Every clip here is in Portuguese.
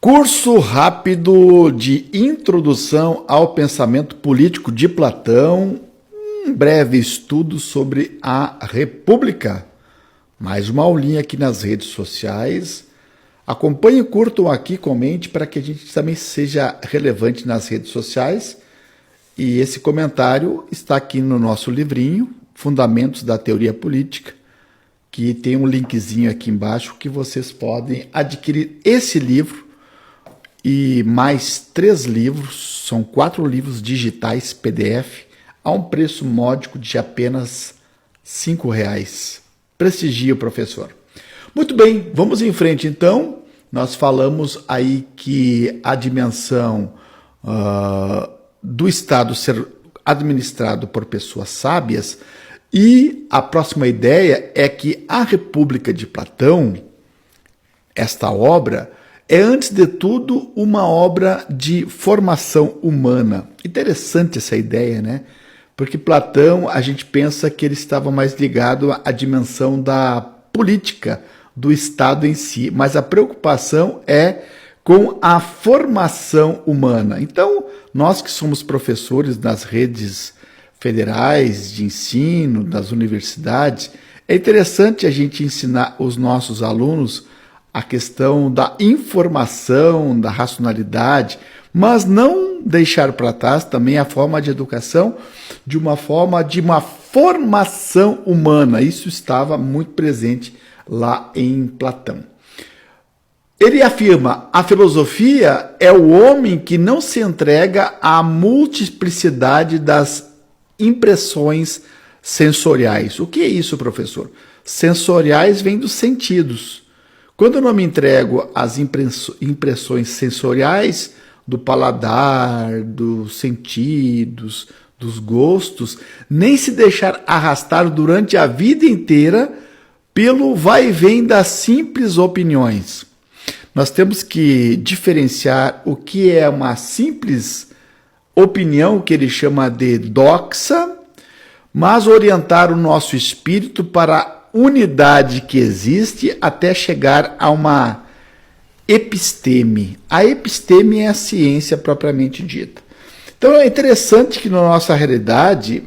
Curso rápido de introdução ao pensamento político de Platão, um breve estudo sobre a República. Mais uma aulinha aqui nas redes sociais. Acompanhe, curtam aqui, comente para que a gente também seja relevante nas redes sociais. E esse comentário está aqui no nosso livrinho, Fundamentos da Teoria Política, que tem um linkzinho aqui embaixo que vocês podem adquirir esse livro e mais 3 livros, são 4 livros digitais PDF, a um preço módico de apenas R$ 5,00. Prestigie o professor. Muito bem, vamos em frente então. Nós falamos aí que a dimensão do Estado ser administrado por pessoas sábias, e a próxima ideia é que a República de Platão, esta obra, é antes de tudo uma obra de formação humana. Interessante essa ideia, né? Porque Platão, a gente pensa que ele estava mais ligado à dimensão da política, do Estado em si, mas a preocupação é com a formação humana. Então, nós que somos professores nas redes federais de ensino, das universidades, é interessante a gente ensinar os nossos alunos a questão da informação, da racionalidade, mas não deixar para trás também a forma de educação de uma forma de uma formação humana. Isso estava muito presente lá em Platão. Ele afirma: a filosofia é o homem que não se entrega à multiplicidade das impressões sensoriais. O que é isso, professor? Sensoriais vem dos sentidos. Quando eu não me entrego às impressões sensoriais do paladar, dos sentidos, dos gostos, nem se deixar arrastar durante a vida inteira pelo vai e vem das simples opiniões. Nós temos que diferenciar o que é uma simples opinião, que ele chama de doxa, mas orientar o nosso espírito para a unidade que existe até chegar a uma episteme. A episteme é a ciência propriamente dita. Então é interessante que na nossa realidade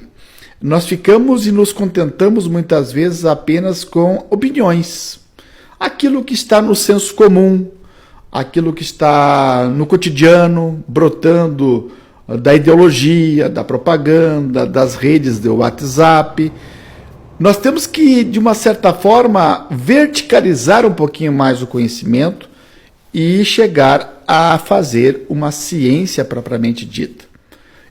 nós ficamos e nos contentamos muitas vezes apenas com opiniões. Aquilo que está no senso comum, aquilo que está no cotidiano, brotando da ideologia, da propaganda, das redes do WhatsApp. Nós temos que, de uma certa forma, verticalizar um pouquinho mais o conhecimento e chegar a fazer uma ciência propriamente dita.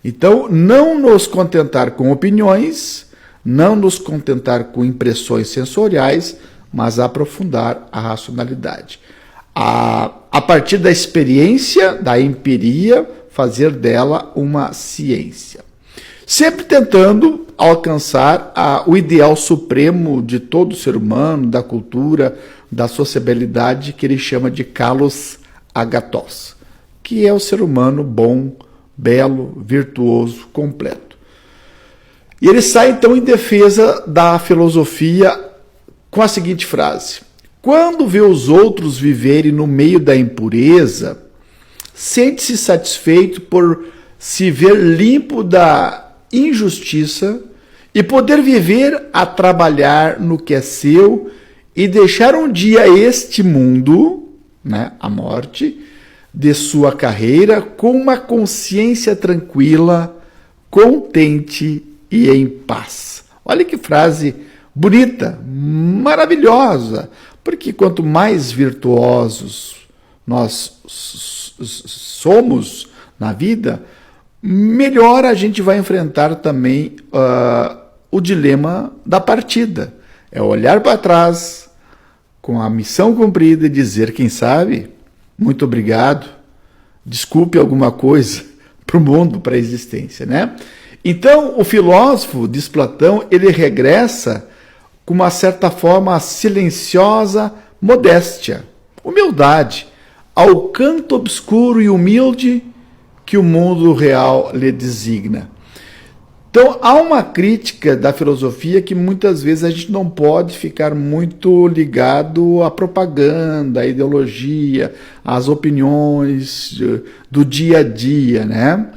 Então, não nos contentar com opiniões, não nos contentar com impressões sensoriais, mas aprofundar a racionalidade. A partir da experiência, da empiria, fazer dela uma ciência. Sempre tentando alcançar o ideal supremo de todo ser humano, da cultura, da sociabilidade, que ele chama de kalos agathos, que é o ser humano bom, belo, virtuoso, completo. E ele sai então em defesa da filosofia com a seguinte frase: quando vê os outros viverem no meio da impureza, sente-se satisfeito por se ver limpo da injustiça e poder viver a trabalhar no que é seu e deixar um dia este mundo, né, a morte, de sua carreira com uma consciência tranquila, contente e em paz. Olha que frase bonita, maravilhosa, porque quanto mais virtuosos nós somos na vida, melhor a gente vai enfrentar também o dilema da partida. É olhar para trás com a missão cumprida e dizer, quem sabe, muito obrigado, desculpe alguma coisa para o mundo, para a existência, né? Então, o filósofo, diz Platão, ele regressa com uma certa forma silenciosa modéstia, humildade, ao canto obscuro e humilde que o mundo real lhe designa. Então, há uma crítica da filosofia que muitas vezes a gente não pode ficar muito ligado à propaganda, à ideologia, às opiniões do dia a dia, né?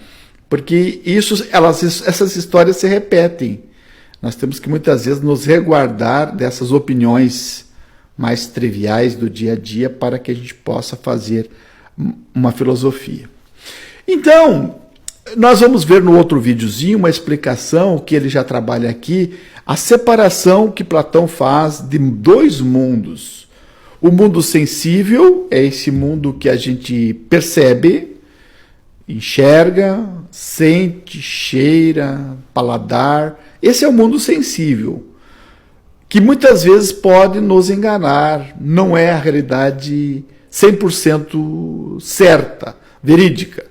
Porque essas histórias se repetem. Nós temos que muitas vezes nos resguardar dessas opiniões mais triviais do dia a dia para que a gente possa fazer uma filosofia. Então, nós vamos ver no outro videozinho uma explicação que ele já trabalha aqui, a separação que Platão faz de dois mundos. O mundo sensível é esse mundo que a gente percebe, enxerga, sente, cheira, paladar. Esse é o mundo sensível, que muitas vezes pode nos enganar, não é a realidade 100% certa, verídica.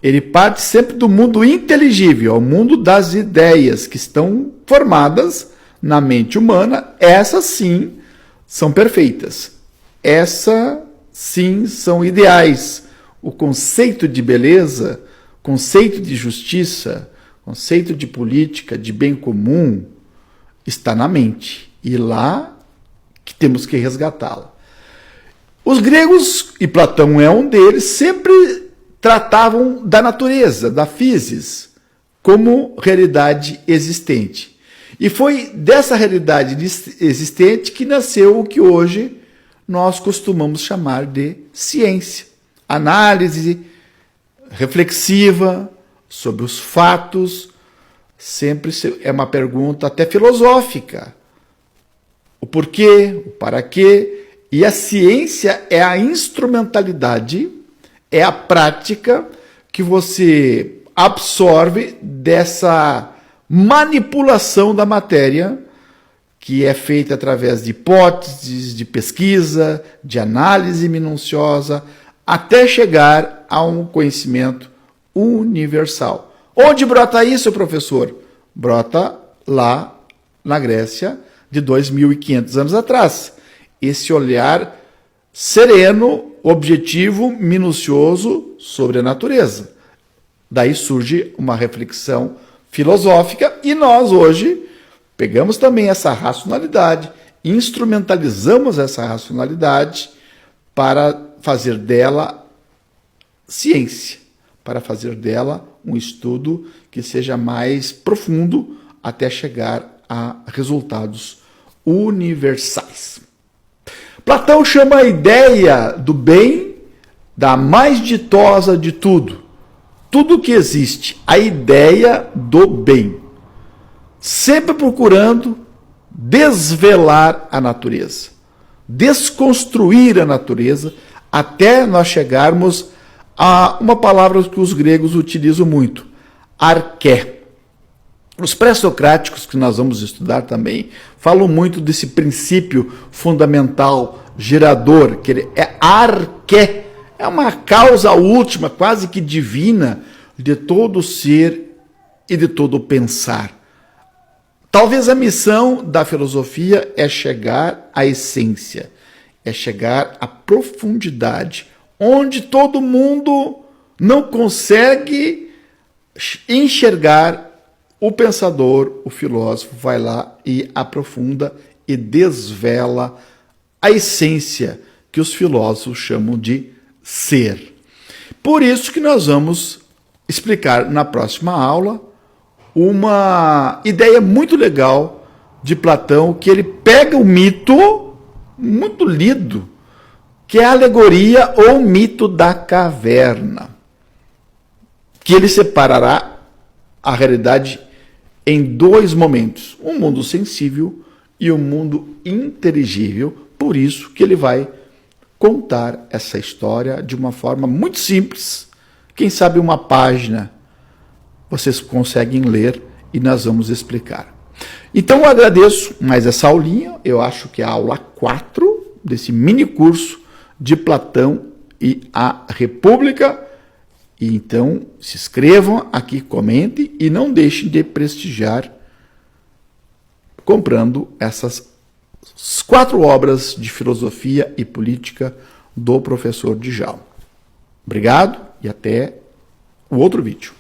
Ele parte sempre do mundo inteligível, ao mundo das ideias que estão formadas na mente humana. Essas sim são perfeitas. Essas sim são ideais. O conceito de beleza, conceito de justiça, conceito de política, de bem comum, está na mente. E lá que temos que resgatá-la. Os gregos, e Platão é um deles, sempre tratavam da natureza, da physis, como realidade existente. E foi dessa realidade existente que nasceu o que hoje nós costumamos chamar de ciência. Análise reflexiva sobre os fatos, sempre é uma pergunta até filosófica. O porquê, o para quê, e a ciência é a instrumentalidade, é a prática que você absorve dessa manipulação da matéria, que é feita através de hipóteses, de pesquisa, de análise minuciosa, até chegar a um conhecimento universal. Onde brota isso, professor? Brota lá na Grécia de 2.500 anos atrás. Esse olhar sereno, objetivo, minucioso sobre a natureza. Daí surge uma reflexão filosófica e nós hoje pegamos também essa racionalidade, instrumentalizamos essa racionalidade para fazer dela ciência, para fazer dela um estudo que seja mais profundo até chegar a resultados universais. Platão chama a ideia do bem da mais ditosa de tudo. Tudo que existe, a ideia do bem. Sempre procurando desvelar a natureza, desconstruir a natureza, até nós chegarmos a uma palavra que os gregos utilizam muito, arqué. Os pré-socráticos, que nós vamos estudar também, falam muito desse princípio fundamental, gerador, que ele é arqué, é uma causa última, quase que divina, de todo ser e de todo pensar. Talvez a missão da filosofia é chegar à essência, é chegar à profundidade, onde todo mundo não consegue enxergar. O pensador, o filósofo, vai lá e aprofunda e desvela a essência que os filósofos chamam de ser. Por isso que nós vamos explicar na próxima aula uma ideia muito legal de Platão, que ele pega o mito, muito lido, que é a alegoria ou mito da caverna, que ele separará a realidade em dois momentos, um mundo sensível e um mundo inteligível. Por isso que ele vai contar essa história de uma forma muito simples. Quem sabe uma página vocês conseguem ler e nós vamos explicar. Então eu agradeço mais essa aulinha, eu acho que é a aula 4 desse mini curso de Platão e a República. E então se inscrevam aqui, comentem e não deixem de prestigiar comprando essas 4 obras de filosofia e política do professor Djalma. Obrigado e até o outro vídeo.